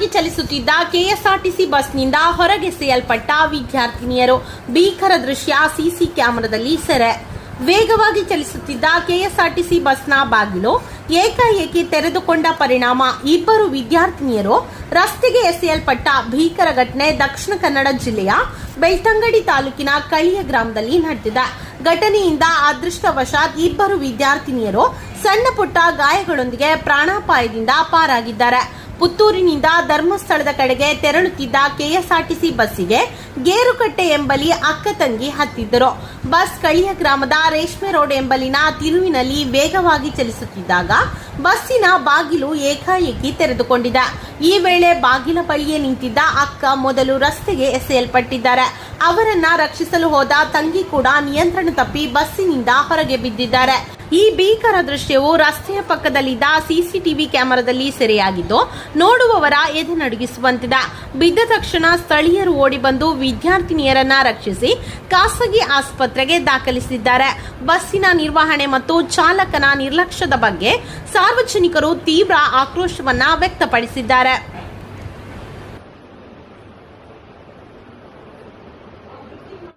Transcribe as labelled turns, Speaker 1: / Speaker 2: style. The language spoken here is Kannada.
Speaker 1: ವೇಗವಾಗಿ ಚಲಿಸುತ್ತಿದ್ದ ಕೆಎಸ್ಆರ್ಟಿಸಿ ಬಸ್ನಿಂದ ಹೊರಗೆಸೆಯಲ್ಪಟ್ಟ ವಿದ್ಯಾರ್ಥಿನಿಯರು. ಭೀಕರ ದೃಶ್ಯ ಸಿಸಿ ಕ್ಯಾಮೆರಾದಲ್ಲಿ ಸೆರೆ. ವೇಗವಾಗಿ ಚಲಿಸುತ್ತಿದ್ದ ಕೆಎಸ್ಆರ್ಟಿಸಿ ಬಸ್ನ ಬಾಗಿಲು ಏಕಾಏಕಿ ತೆರೆದುಕೊಂಡ ಪರಿಣಾಮ ಇಬ್ಬರು ವಿದ್ಯಾರ್ಥಿನಿಯರು ರಸ್ತೆಗೆ ಎಸೆಯಲ್ಪಟ್ಟ ಭೀಕರ ಘಟನೆ ದಕ್ಷಿಣ ಕನ್ನಡ ಜಿಲ್ಲೆಯ ಬೆಳ್ತಂಗಡಿ ತಾಲೂಕಿನ ಕಳಿಯ ಗ್ರಾಮದಲ್ಲಿ ನಡೆದಿದೆ. ಘಟನೆಯಿಂದ ಅದೃಷ್ಟವಶಾತ್ ಇಬ್ಬರು ವಿದ್ಯಾರ್ಥಿನಿಯರು ಸಣ್ಣ ಪುಟ್ಟ ಗಾಯಗಳೊಂದಿಗೆ ಪ್ರಾಣಾಪಾಯದಿಂದ ಪಾರಾಗಿದ್ದಾರೆ. ಪುತ್ತೂರಿನಿಂದ ಧರ್ಮಸ್ಥಳದ ಕಡೆಗೆ ತೆರಳುತ್ತಿದ್ದ ಕೆಎಸ್ಆರ್ಟಿಸಿ ಬಸ್ಸಿಗೆ ಗೇರುಕಟ್ಟೆ ಎಂಬಲ್ಲಿ ಅಕ್ಕ ತಂಗಿ ಹತ್ತಿದ್ದರು. ಬಸ್ ಕಳಿಯ ಗ್ರಾಮದ ರೇಷ್ಮೆ ರೋಡ್ ಎಂಬಲ್ಲಿನ ತಿರುವಿನಲ್ಲಿ ವೇಗವಾಗಿ ಚಲಿಸುತ್ತಿದ್ದಾಗ ಬಸ್ಸಿನ ಬಾಗಿಲು ಏಕಾಏಕಿ ತೆರೆದುಕೊಂಡಿದೆ. ಈ ವೇಳೆ ಬಾಗಿಲ ಬಳಿಯೇ ನಿಂತಿದ್ದ ಅಕ್ಕ ಮೊದಲು ರಸ್ತೆಗೆ ಎಸೆಯಲ್ಪಟ್ಟಿದ್ದಾರೆ. ಅವರನ್ನ ರಕ್ಷಿಸಲು ಹೋದ ತಂಗಿ ಕೂಡ ನಿಯಂತ್ರಣ ತಪ್ಪಿ ಬಸ್ಸಿನಿಂದ ಹೊರಗೆ ಬಿದ್ದಿದ್ದಾರೆ. ಈ ಭೀಕರ ದೃಶ್ಯವು ರಸ್ತೆಯ ಪಕ್ಕದಲ್ಲಿದ್ದ ಸಿಸಿಟಿವಿ ಕ್ಯಾಮೆರಾದಲ್ಲಿ ಸೆರೆಯಾಗಿದ್ದು ನೋಡುವವರ ಎದೆ ನಡುಗಿಸುವಂತಿದೆ. ಬಿದ್ದ ತಕ್ಷಣ ಸ್ಥಳೀಯರು ಓಡಿ ಬಂದು ವಿದ್ಯಾರ್ಥಿನಿಯರನ್ನ ರಕ್ಷಿಸಿ ಖಾಸಗಿ ಆಸ್ಪತ್ರೆಗೆ ದಾಖಲಿಸಿದ್ದಾರೆ. ಬಸ್ಸಿನ ನಿರ್ವಹಣೆ ಮತ್ತು ಚಾಲಕನ ನಿರ್ಲಕ್ಷ್ಯದ ಬಗ್ಗೆ ಸಾರ್ವಜನಿಕರು ತೀವ್ರ ಆಕ್ರೋಶವನ್ನ ವ್ಯಕ್ತಪಡಿಸಿದ್ದಾರೆ.